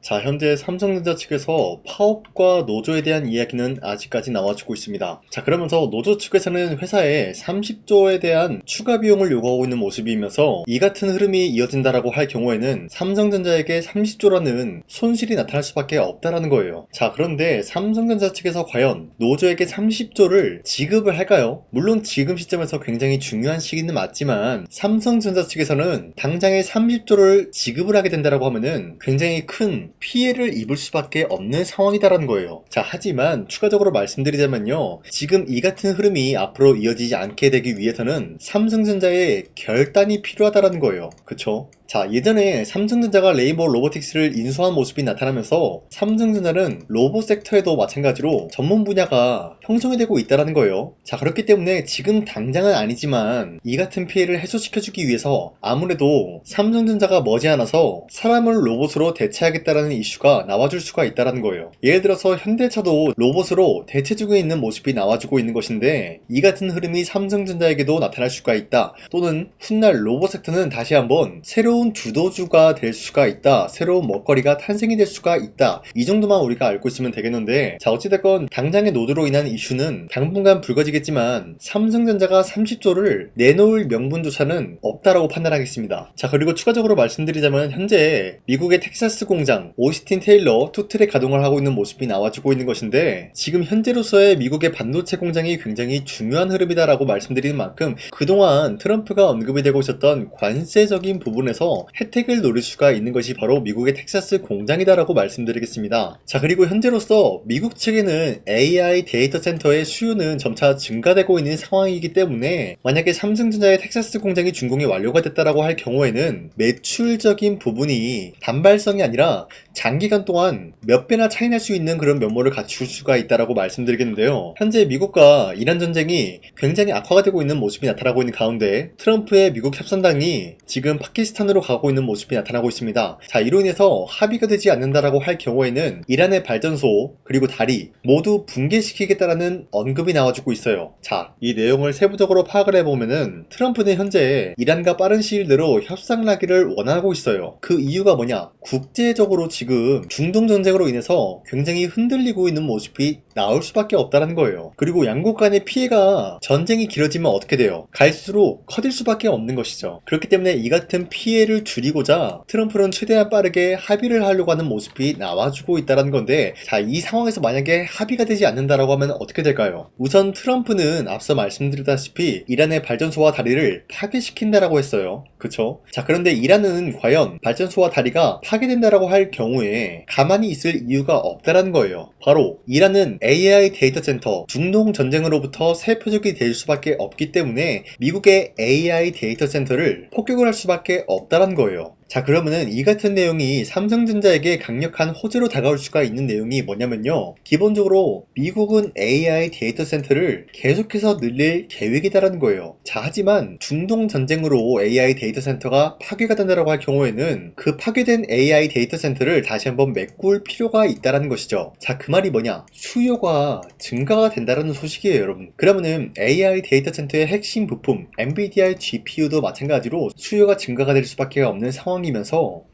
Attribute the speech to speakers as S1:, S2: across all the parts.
S1: 자, 현재 삼성전자 측에서 파업과 노조에 대한 이야기는 아직까지 나와주고 있습니다. 자, 그러면서 노조 측에서는 회사에 30조에 대한 추가 비용을 요구하고 있는 모습이면서 이 같은 흐름이 이어진다라고 할 경우에는 삼성전자에게 30조라는 손실이 나타날 수밖에 없다라는 거예요. 자, 그런데 삼성전자 측에서 과연 노조에게 30조를 지급을 할까요? 물론 지금 시점에서 굉장히 중요한 시기는 맞지만 삼성전자 측에서는 당장에 30조를 지급을 하게 된다라고 하면은 굉장히 큰 피해를 입을 수밖에 없는 상황이다라는 거예요. 자, 하지만 추가적으로 말씀드리자면요, 지금 이 같은 흐름이 앞으로 이어지지 않게 되기 위해서는 삼성전자의 결단이 필요하다라는 거예요. 그쵸? 자, 예전에 삼성전자가 레인보우 로보틱스를 인수한 모습이 나타나면서 삼성전자는 로봇 섹터에도 마찬가지로 전문 분야가 형성이 되고 있다는 거예요. 자, 그렇기 때문에 지금 당장은 아니지만 이 같은 피해를 해소시켜주기 위해서 아무래도 삼성전자가 머지않아서 사람을 로봇으로 대체하겠다라는 이슈가 나와줄 수가 있다는 거예요. 예를 들어서 현대차도 로봇으로 대체 중에 있는 모습이 나와주고 있는 것인데, 이 같은 흐름이 삼성전자에게도 나타날 수가 있다. 또는 훗날 로봇 섹터는 다시 한번 새로운 주도주가 될 수가 있다. 새로운 먹거리가 탄생이 될 수가 있다. 이 정도만 우리가 알고 있으면 되겠는데, 자, 어찌됐건 당장의 노조로 인한 이슈는 당분간 불거지겠지만 삼성전자가 30조를 내놓을 명분조차는 없다라고 판단하겠습니다. 자, 그리고 추가적으로 말씀드리자면 현재 미국의 텍사스 공장 오스틴 테일러 투트랙 가동을 하고 있는 모습이 나와주고 있는 것인데, 지금 현재로서의 미국의 반도체 공장이 굉장히 중요한 흐름이다라고 말씀드리는 만큼 그동안 트럼프가 언급이 되고 있었던 관세적인 부분에서 혜택을 노릴 수가 있는 것이 바로 미국의 텍사스 공장이다라고 말씀드리겠습니다. 자, 그리고 현재로서 미국 측에는 AI 데이터 센터의 수요는 점차 증가되고 있는 상황이기 때문에 만약에 삼성전자의 텍사스 공장이 준공이 완료가 됐다라고 할 경우에는 매출적인 부분이 단발성이 아니라 장기간 동안 몇 배나 차이 날 수 있는 그런 면모를 갖출 수가 있다라고 말씀드리겠는데요. 현재 미국과 이란 전쟁이 굉장히 악화가 되고 있는 모습이 나타나고 있는 가운데 트럼프의 미국 협상당이 지금 파키스탄으로 가고 있는 모습이 나타나고 있습니다. 자, 이로 인해서 합의가 되지 않는다라고 할 경우에는 이란의 발전소 그리고 다리 모두 붕괴시키겠다라는 언급이 나와주고 있어요. 자, 이 내용을 세부적으로 파악을 해보면은 트럼프는 현재 이란과 빠른 시일 내로 협상하기를 원하고 있어요. 그 이유가 뭐냐? 국제적으로 지금 중동 전쟁으로 인해서 굉장히 흔들리고 있는 모습이 나올 수밖에 없다는 거예요. 그리고 양국 간의 피해가 전쟁이 길어지면 어떻게 돼요? 갈수록 커질 수밖에 없는 것이죠. 그렇기 때문에 이 같은 피해를 줄이고자 트럼프는 최대한 빠르게 합의를 하려고 하는 모습이 나와주고 있다는 건데, 자, 이 상황에서 만약에 합의가 되지 않는다라고 하면 어떻게 될까요? 우선 트럼프는 앞서 말씀드렸다시피 이란의 발전소와 다리를 파괴시킨다라고 했어요. 그쵸? 자, 그런데 이란은 과연 발전소와 다리가 파괴된다라고 할 경우에 가만히 있을 이유가 없다라는 거예요. 바로 이란은 AI 데이터 센터 중동 전쟁으로부터 새 표적이 될 수밖에 없기 때문에 미국의 AI 데이터 센터를 폭격을 할 수밖에 없다는 거예요. 자, 그러면은 이 같은 내용이 삼성전자에게 강력한 호재로 다가올 수가 있는 내용이 뭐냐면요, 기본적으로 미국은 AI 데이터 센터를 계속해서 늘릴 계획이다라는 거예요. 자, 하지만 중동 전쟁으로 AI 데이터 센터가 파괴가 된다라고 할 경우에는 그 파괴된 AI 데이터 센터를 다시 한번 메꿀 필요가 있다라는 것이죠. 자, 그 말이 뭐냐? 수요가 증가가 된다라는 소식이에요, 여러분. 그러면은 AI 데이터 센터의 핵심 부품 NVIDIA GPU도 마찬가지로 수요가 증가가 될 수밖에 없는 상황이면서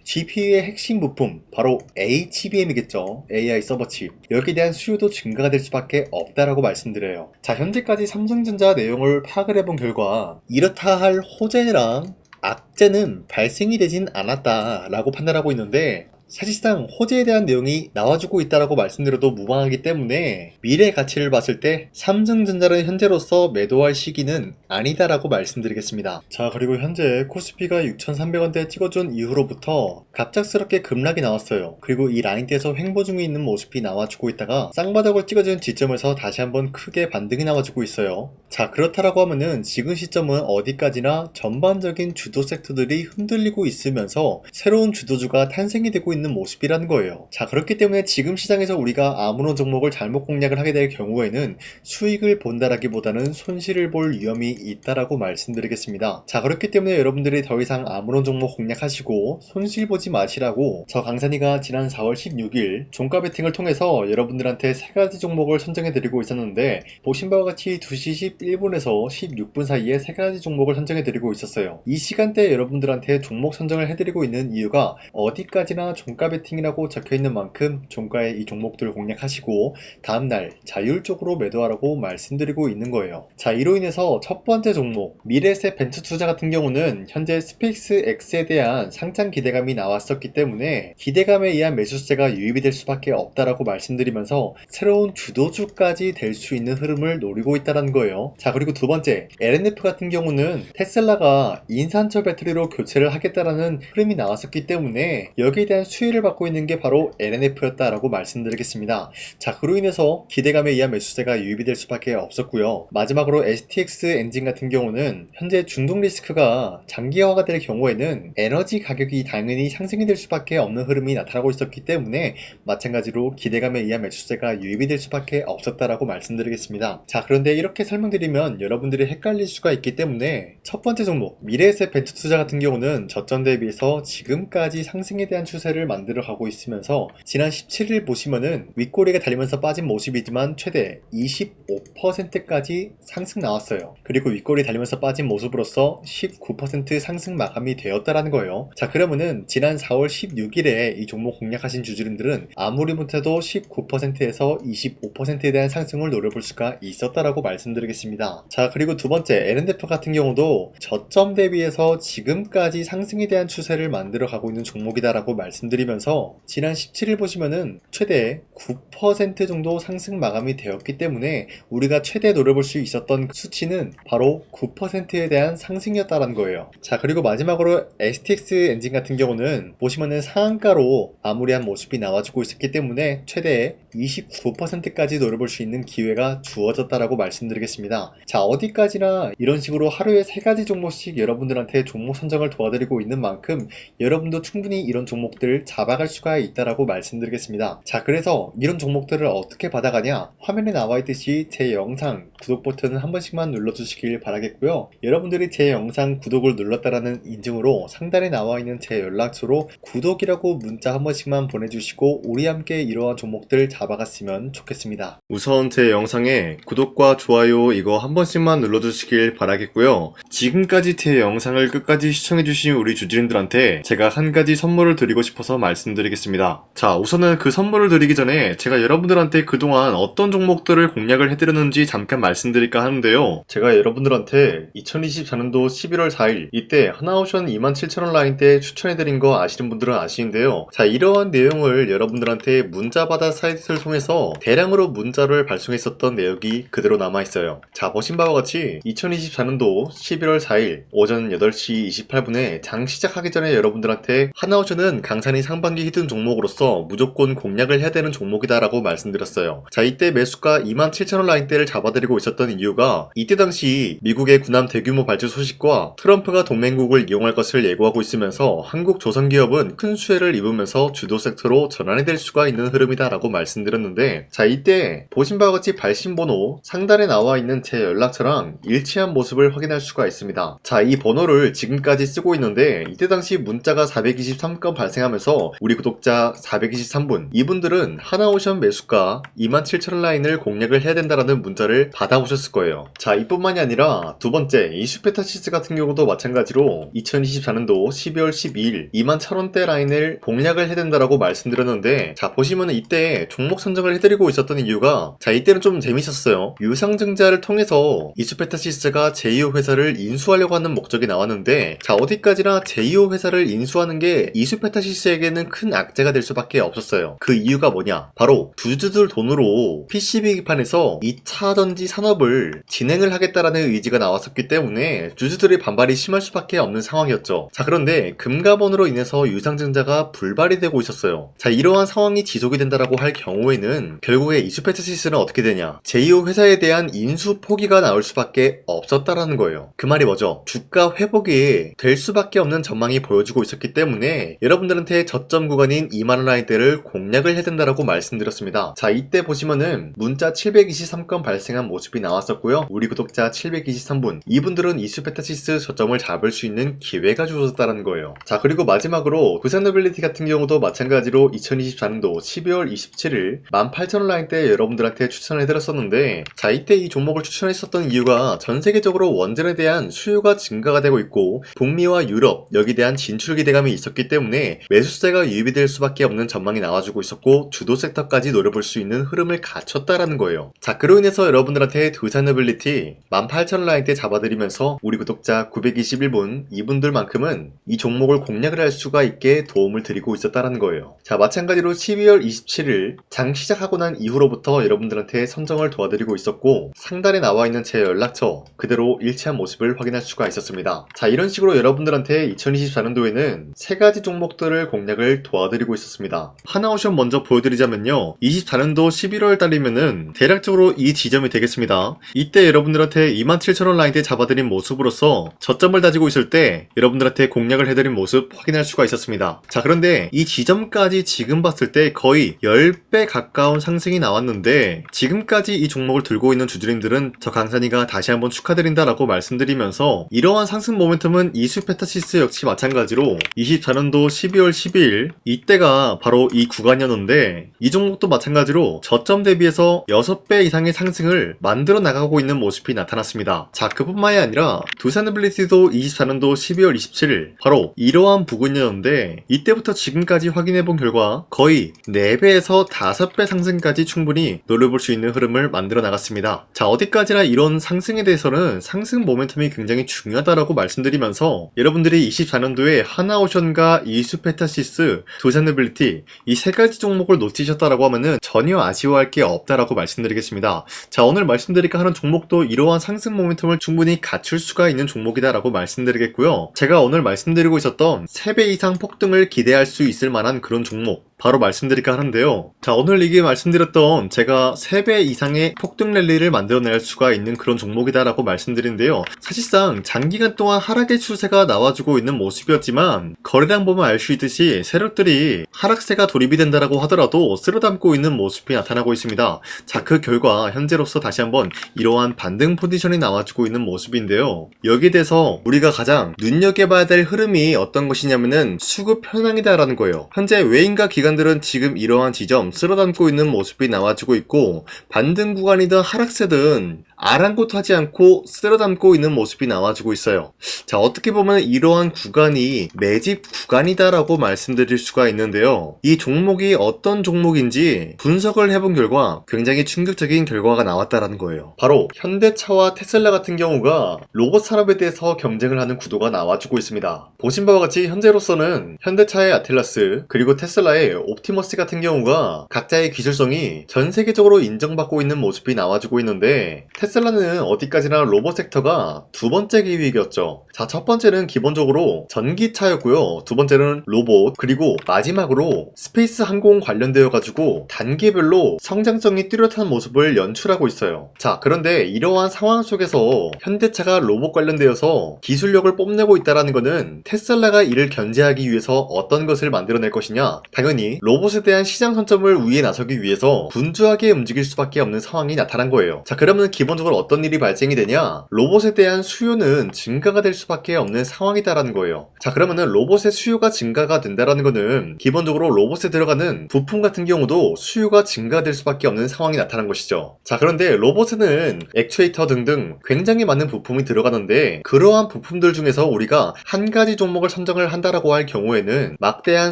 S1: GPU의 핵심 부품 바로 HBM이겠죠. AI 서버 칩. 여기에 대한 수요도 증가가 될 수밖에 없다라고 말씀드려요. 자, 현재까지 삼성전자 내용을 파악을 해본 결과 이렇다 할 호재랑 악재는 발생이 되진 않았다라고 판단하고 있는데, 사실상 호재에 대한 내용이 나와주고 있다라고 말씀드려도 무방하기 때문에 미래 가치를 봤을 때 삼성전자는 현재로서 매도할 시기는 아니다라고 말씀드리겠습니다. 자, 그리고 현재 코스피가 6,300원대 찍어준 이후로부터 갑작스럽게 급락이 나왔어요. 그리고 이 라인대에서 횡보 중에 있는 모습이 나와주고 있다가 쌍바닥을 찍어준 지점에서 다시 한번 크게 반등이 나와주고 있어요. 자, 그렇다라고 하면은 지금 시점은 어디까지나 전반적인 주도 섹터들이 흔들리고 있으면서 새로운 주도주가 탄생이 되고 있는 모습이라는 거예요. 자, 그렇기 때문에 지금 시장에서 우리가 아무런 종목을 잘못 공략을 하게 될 경우에는 수익을 본다라기보다는 손실을 볼 위험이 있다라고 말씀드리겠습니다. 자, 그렇기 때문에 여러분들이 더 이상 아무런 종목 공략하시고 손실 보지 마시라고 저 강산이가 지난 4월 16일 종가 베팅을 통해서 여러분들한테 세 가지 종목을 선정해 드리고 있었는데, 보신 바와 같이 2시 11분에서 16분 사이에 세 가지 종목을 선정해 드리고 있었어요. 이 시간대에 여러분들한테 종목 선정을 해드리고 있는 이유가 어디까지나 종가 베팅이라고 적혀있는 만큼 종가에 이 종목들을 공략하시고 다음날 자율적으로 매도하라고 말씀드리고 있는 거예요. 자, 이로 인해서 첫 번째 종목 미래에셋 벤처투자 같은 경우는 현재 스페이스 X에 대한 상장 기대감이 나왔었기 때문에 기대감에 의한 매수세가 유입이 될 수밖에 없다라고 말씀드리면서 새로운 주도주까지 될 수 있는 흐름을 노리고 있다는 거예요. 자, 그리고 두 번째 LNF 같은 경우는 테슬라가 인산철 배터리로 교체를 하겠다라는 흐름이 나왔었기 때문에 여기에 대한 수혜를 받고 있는 게 바로 LNF였다라고 말씀드리겠습니다. 자, 그로 인해서 기대감에 의한 매수세가 유입이 될 수밖에 없었고요. 마지막으로 STX 엔진 같은 경우는 현재 중동 리스크가 장기화가 될 경우에는 에너지 가격이 당연히 상승이 될 수밖에 없는 흐름이 나타나고 있었기 때문에 마찬가지로 기대감에 의한 매수세가 유입이 될 수밖에 없었다라고 말씀드리겠습니다. 자, 그런데 이렇게 설명드리면 여러분들이 헷갈릴 수가 있기 때문에 첫 번째 종목 미래에셋 벤처투자 같은 경우는 저점 대비해서 지금까지 상승에 대한 추세를 만들어 가고 있으면서 지난 17일 보시면은 윗꼬리가 달리면서 빠진 모습이지만 최대 25%까지 상승 나왔어요. 그리고 윗꼬리 달리면서 빠진 모습으로서 19% 상승 마감이 되었다라는 거예요. 자, 그러면은 지난 4월 16일에 이 종목 공략하신 주주님들은 아무리 못해도 19%에서 25%에 대한 상승을 노려볼 수가 있었다라고 말씀드리겠습니다. 자, 그리고 두 번째 LNF 같은 경우도 저점 대비해서 지금까지 상승에 대한 추세를 만들어 가고 있는 종목이다라고 말씀드리면서 지난 17일 보시면은 최대 9% 정도 상승 마감이 되었기 때문에 우리가 최대 노려볼 수 있었던 수치는 바로 9%에 대한 상승이었다는 거예요. 자, 그리고 마지막으로 STX 엔진 같은 경우는 보시면은 상한가로 마무리한 모습이 나와주고 있었기 때문에 최대 29%까지 노려볼 수 있는 기회가 주어졌다라고 말씀드리겠습니다. 자, 어디까지나 이런 식으로 하루에 3가지 종목씩 여러분들한테 종목 선정을 도와드리고 있는 만큼 여러분도 충분히 이런 종목들을 잡아갈 수가 있다라고 말씀드리겠습니다. 자, 그래서 이런 종목들을 어떻게 받아가냐, 화면에 나와 있듯이 제 영상 구독 버튼을 한 번씩만 눌러주시길 바라겠고요. 여러분들이 제 영상 구독을 눌렀다라는 인증으로 상단에 나와 있는 제 연락처로 구독이라고 문자 한 번씩만 보내주시고 우리 함께 이러한 종목들 잡아갔으면 좋겠습니다. 우선 제 영상에 구독과 좋아요 이거 한 번씩만 눌러주시길 바라겠고요. 지금까지 제 영상을 끝까지 시청해주신 우리 주주님들한테 제가 한 가지 선물을 드리고 싶어서 말씀드리겠습니다. 자, 우선은 그 선물을 드리기 전에 제가 여러분들한테 그동안 어떤 종목들을 공략을 해드렸는지 잠깐 말씀드릴까 하는데요. 제가 여러분들한테 2024년도 11월 4일 이때 하나오션 27,000원 라인 때 추천해드린 거 아시는 분들은 아시는데요. 자, 이러한 내용을 여러분들한테 문자받아 사이트를 통해서 대량으로 문자를 발송했었던 내역이 그대로 남아있어요. 자, 보신 바와 같이 2024년도 11월 4일 오전 8시 28분에 장 시작하기 전에 여러분들한테 하나오션은 강산이 상반기 히든 종목으로서 무조건 공략을 해야 되는 종목이다 라고 말씀드렸어요. 자, 이때 매수가 27,000원 라인대를 잡아드리고 있었던 이유가 이때 당시 미국의 군함 대규모 발주 소식과 트럼프가 동맹국을 이용할 것을 예고하고 있으면서 한국 조선기업은 큰 수혜를 입으면서 주도 섹터로 전환이 될 수가 있는 흐름이다 라고 말씀드렸는데, 자, 이때 보신 바와 같이 발신번호 상단에 나와 있는 제 연락처랑 일치한 모습을 확인할 수가 있습니다. 자, 이 번호를 지금까지 쓰고 있는데 이때 당시 문자가 423건 발생하면서 우리 구독자 423분 이분들은 하나오션 매수가 27,000원 라인을 공략을 해야 된다라는 문자를 받아오셨을 거예요. 자, 이뿐만이 아니라 두 번째 이슈페타시스 같은 경우도 마찬가지로 2024년도 12월 12일 21,000원대 라인을 공략을 해야 된다라고 말씀드렸는데, 자, 보시면은 이때 종목 선정을 해드리고 있었던 이유가, 자, 이때는 좀 재밌었어요. 유상증자를 통해서 이슈페타시스가 제2호 회사를 인수하려고 하는 목적이 나왔는데, 자, 어디까지나 제2호 회사를 인수하는 게 이슈페타시스에게는 큰 악재가 될 수밖에 없었어요. 그 이유가 뭐냐? 바로 주주들 돈으로 PCB 기판에서 2차전지 산업을 진행을 하겠다라는 의지가 나왔었기 때문에 주주들의 반발이 심할 수밖에 없는 상황이었죠. 자, 그런데 금가번으로 인해서 유상증자가 불발이 되고 있었어요. 자, 이러한 상황이 지속이 된다라고 할 경우에는 결국에 이슈페타시스는 어떻게 되냐? 제2호 회사에 대한 인수 포기가 나올 수밖에 없었다라는 거예요. 그 말이 뭐죠? 주가 회복이 될 수밖에 없는 전망이 보여지고 있었기 때문에 여러분들한테 저점 구간인 2만원 라인대를 공략을 해야 된다라고 말씀드렸습니다. 자, 이때 보시면은 문자 723건 발생한 모습이 나왔었고요. 우리 구독자 723분 이분들은 이슈페타시스 저점을 잡을 수 있는 기회가 주어졌다는 거예요. 자, 그리고 마지막으로 부산노빌리티 같은 경우도 마찬가지로 2024년도 12월 27일 2017 18,000원 라인 때 여러분들한테 추천해드렸었는데, 자 이때 이 종목을 추천했었던 이유가 전 세계적으로 원전에 대한 수요가 증가가 되고 있고 북미와 유럽 여기에 대한 진출 기대감이 있었기 때문에 매수세가 유입이 될 수밖에 없는 전망이 나와주고 있었고 주도 섹터까지 노려볼 수 있는 흐름을 갖췄다라는 거예요. 자 그로 인해서 여러분들한테 두산에빌리티 18,000원 라인 때 잡아드리면서 우리 구독자 921분 이분들만큼은 이 종목을 공략을 할 수가 있게 도움을 드리고 있었다라는 거예요. 자 마찬가지로 12월 27일 장 시작하고 난 이후로부터 여러분들한테 선정을 도와드리고 있었고 상단에 나와 있는 제 연락처 그대로 일치한 모습을 확인할 수가 있었습니다. 자 이런 식으로 여러분들한테 2024년도에는 세 가지 종목들을 공략을 도와드리고 있었습니다. 하나오션 먼저 보여드리자면요, 24년도 11월 달이면은 대략적으로 이 지점이 되겠습니다. 이때 여러분들한테 27,000원 라인 때 잡아드린 모습으로서 저점을 다지고 있을 때 여러분들한테 공략을 해드린 모습 확인할 수가 있었습니다. 자 그런데 이 지점까지 지금 봤을 때 거의 10배 가까운 상승이 나왔는데, 지금까지 이 종목을 들고 있는 주주님들은 저 강산이가 다시 한번 축하드린다라고 말씀드리면서, 이러한 상승 모멘텀은 이수페타시스 역시 마찬가지로 24년도 12월 12일 이때가 바로 이 구간이었는데, 이 종목도 마찬가지로 저점 대비해서 6배 이상의 상승을 만들어 나가고 있는 모습이 나타났습니다. 자 그뿐만이 아니라 두산에빌리티도 24년도 12월 27일 바로 이러한 부근이었는데, 이때부터 지금까지 확인해본 결과 거의 4배에서 5배 상승까지 충분히 노려볼 수 있는 흐름을 만들어 나갔습니다. 자 어디까지나 이런 상승에 대해서는 상승 모멘텀이 굉장히 중요하다라고 말씀드리면서, 여러분들이 24년도에 하나오션과 이수페타시스, 두산에빌리티 이 세 가지 종목을 놓치셨다라고 하면은 전혀 아쉬워할 게 없다라고 말씀드리겠습니다. 자 오늘 말씀드릴까 하는 종목도 이러한 상승 모멘텀을 충분히 갖출 수가 있는 종목이다라고 말씀드리겠고요. 제가 오늘 말씀드리고 있었던 3배 이상 폭등을 기대할 수 있을 만한 그런 종목 바로 말씀드릴까 하는데요. 자 오늘 이게 말씀드렸던 제가 3배 이상의 폭등 랠리를 만들어낼 수가 있는 그런 종목이다라고 말씀드린데요. 사실상 장기간 동안 하락의 추세가 나와주고 있는 모습이었지만 거래량 보면 알 수 있듯이 세력들이 하락세가 돌입이 된다라고 하더라도 쓸어담고 있는 모습이 나타나고 있습니다. 자 그 결과 현재로서 다시 한번 이러한 반등 포지션이 나와주고 있는 모습인데요. 여기에 대해서 우리가 가장 눈여겨봐야 될 흐름이 어떤 것이냐면은 수급 현황이다라는 거예요. 현재 외인과 기관들은 지금 이러한 지점 쓸어담고 있는 모습이 나와주고 있고, 반등 구간이든 하락세든 아랑곳하지 않고 쓸어담고 있는 모습이 나와주고 있어요. 자 어떻게 보면 이러한 구간이 매집 구간이다라고 말씀드릴 수가 있는데요. 이 종목이 어떤 종목인지 분석을 해본 결과 굉장히 충격적인 결과가 나왔다라는 거예요. 바로 현대차와 테슬라 같은 경우가 로봇 산업에 대해서 경쟁을 하는 구도가 나와주고 있습니다. 보신 바와 같이 현재로서는 현대차의 아틀라스 그리고 테슬라의 옵티머스 같은 경우가 각자의 기술성이 전 세계적으로 인정받고 있는 모습이 나와주고 있는데, 테슬라는 어디까지나 로봇 섹터가 두 번째 기획이었죠. 자, 첫 번째는 기본적으로 전기차였고요. 두 번째는 로봇, 그리고 마지막으로 스페이스 항공 관련되어 가지고 단계별로 성장성이 뚜렷한 모습을 연출하고 있어요. 자, 그런데 이러한 상황 속에서 현대차가 로봇 관련되어서 기술력을 뽐내고 있다는 것은 테슬라가 이를 견제하기 위해서 어떤 것을 만들어낼 것이냐? 당연히 로봇에 대한 시장 선점을 위해 나서기 위해서 분주하게 움직일 수밖에 없는 상황이 나타난 거예요. 자, 그러면 기본적으로 어떤 일이 발생이 되냐? 로봇에 대한 수요는 증가가 될 수밖에 없는 상황이다라는 거예요. 자, 그러면은 로봇의 수요가 증가가 된다라는 거는 기본적으로 로봇에 들어가는 부품 같은 경우도 수요가 증가될 수밖에 없는 상황이 나타난 것이죠. 자, 그런데 로봇에는 액추에이터 등등 굉장히 많은 부품이 들어가는데, 그러한 부품들 중에서 우리가 한 가지 종목을 선정을 한다라고 할 경우에는 막대한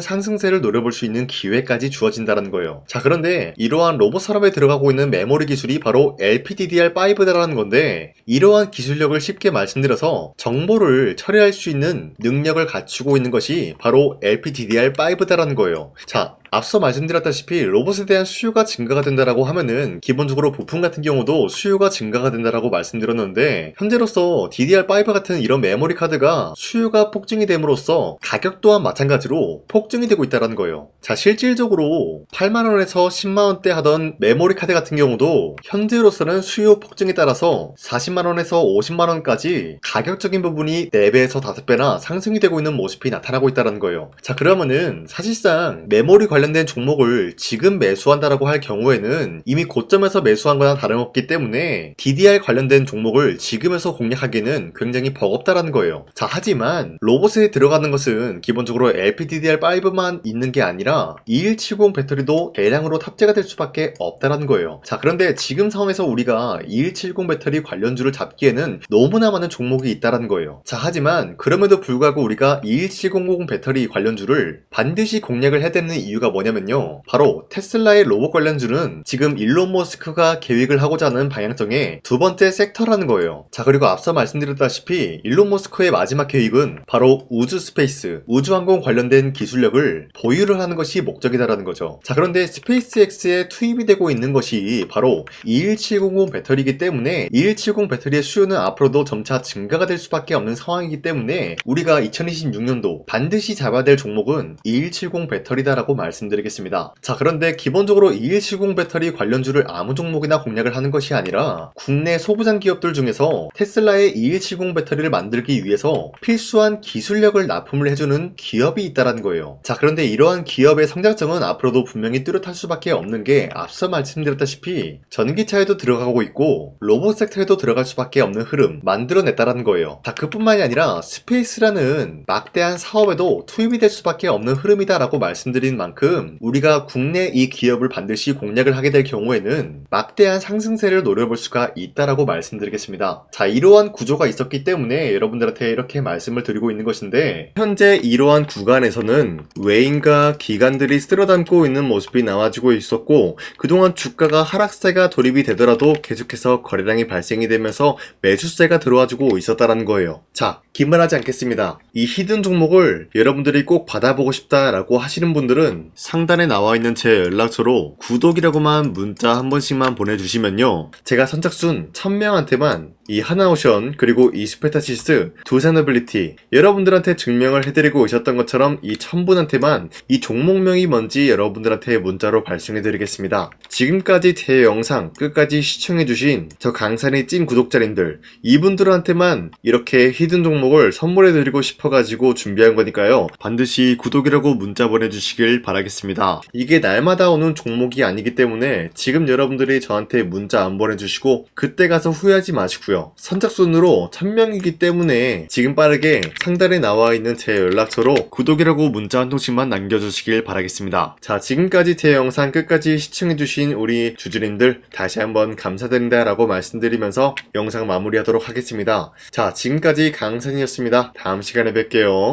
S1: 상승세를 노려볼 수 있는 기회까지 주어진다는 거예요. 자, 그런데 이러한 로봇 산업에 들어가고 있는 메모리 기술이 바로 LPDDR5다라는 건데, 이러한 기술력을 쉽게 말씀드려서 정보를 처리할 수 있는 능력을 갖추고 있는 것이 바로 LPDDR5다라는 거예요. 자, 앞서 말씀드렸다시피 로봇에 대한 수요가 증가가 된다라고 하면은 기본적으로 부품 같은 경우도 수요가 증가가 된다라고 말씀드렸는데, 현재로서 DDR5 같은 이런 메모리 카드가 수요가 폭증이 됨으로써 가격 또한 마찬가지로 폭증이 되고 있다는 거예요. 자, 실질적으로 8만원에서 10만원대 하던 메모리 카드 같은 경우도 현재로서는 수요 폭증에 따라서 40만원에서 50만원까지 가격적인 부분이 4배에서 5배나 상승이 되고 있는 모습이 나타나고 있다는 거예요. 자, 그러면은 사실상 메모리 관련 관련된 종목을 지금 매수한다라고 할 경우에는 이미 고점에서 매수한 거나 다름없기 때문에 DDR 관련된 종목을 지금에서 공략하기는 굉장히 버겁다라는 거예요. 자, 하지만 로봇에 들어가는 것은 기본적으로 LPDDR5만 있는 게 아니라 2170 배터리도 대량으로 탑재가 될 수밖에 없다라는 거예요. 자, 그런데 지금 상황에서 우리가 2170 배터리 관련주를 잡기에는 너무나 많은 종목이 있다라는 거예요. 자, 하지만 그럼에도 불구하고 우리가 2170 배터리 관련주를 반드시 공략을 해야 되는 이유가 뭐냐면요, 바로 테슬라의 로봇 관련주는 지금 일론 머스크가 계획을 하고자 하는 방향성의 두 번째 섹터라는 거예요. 자, 그리고 앞서 말씀드렸다시피 일론 머스크의 마지막 계획은 바로 우주 스페이스, 우주항공 관련된 기술력을 보유를 하는 것이 목적이다라는 거죠. 자, 그런데 스페이스X에 투입이 되고 있는 것이 바로 21700 배터리이기 때문에 2170 배터리의 수요는 앞으로도 점차 증가가 될 수밖에 없는 상황이기 때문에 우리가 2026년도 반드시 잡아야 될 종목은 2170 배터리다라고 말씀드리겠습니다. 자, 그런데 기본적으로 2170 배터리 관련주를 아무 종목이나 공략을 하는 것이 아니라 국내 소부장 기업들 중에서 테슬라의 2170 배터리를 만들기 위해서 필수한 기술력을 납품을 해주는 기업이 있다는 거예요. 자, 그런데 이러한 기업의 성장성은 앞으로도 분명히 뚜렷할 수밖에 없는 게 앞서 말씀드렸다시피 전기차에도 들어가고 있고 로봇 섹터에도 들어갈 수밖에 없는 흐름 만들어냈다라는 거예요. 자, 그뿐만이 아니라 스페이스라는 막대한 사업에도 투입이 될 수밖에 없는 흐름이다라고 말씀드린 만큼 우리가 국내 이 기업을 반드시 공략을 하게 될 경우에는 막대한 상승세를 노려볼 수가 있다라고 말씀드리겠습니다. 자, 이러한 구조가 있었기 때문에 여러분들한테 이렇게 말씀을 드리고 있는 것인데, 현재 이러한 구간에서는 외인과 기관들이 쓸어담고 있는 모습이 나와지고 있었고, 그동안 주가가 하락세가 돌입이 되더라도 계속해서 거래량이 발생이 되면서 매수세가 들어와주고 있었다라는 거예요. 자, 긴말하지 않겠습니다. 이 히든 종목을 여러분들이 꼭 받아보고 싶다라고 하시는 분들은 상단에 나와 있는 제 연락처로 구독이라고만 문자 한 번씩만 보내주시면요, 제가 선착순 1000명한테만 이 하나오션 그리고 이 스페타시스 두 사너빌리티 여러분들한테 증명을 해드리고 있었던 것처럼 이 1000분한테만 이 종목명이 뭔지 여러분들한테 문자로 발송해드리겠습니다. 지금까지 제 영상 끝까지 시청해주신 저 강산의 찐 구독자님들, 이분들한테만 이렇게 히든 종목을 선물해드리고 싶어가지고 준비한 거니까요, 반드시 구독이라고 문자 보내주시길 바라겠습니다. 이게 날마다 오는 종목이 아니기 때문에 지금 여러분들이 저한테 문자 안 보내주시고 그때 가서 후회하지 마시고요, 선착순으로 1000명이기 때문에 지금 빠르게 상단에 나와 있는 제 연락처로 구독이라고 문자 한 통씩만 남겨주시길 바라겠습니다. 자, 지금까지 제 영상 끝까지 시청해주신 우리 주주님들 다시 한번 감사드린다 라고 말씀드리면서 영상 마무리하도록 하겠습니다. 자, 지금까지 강산이었습니다. 다음 시간에 뵐게요.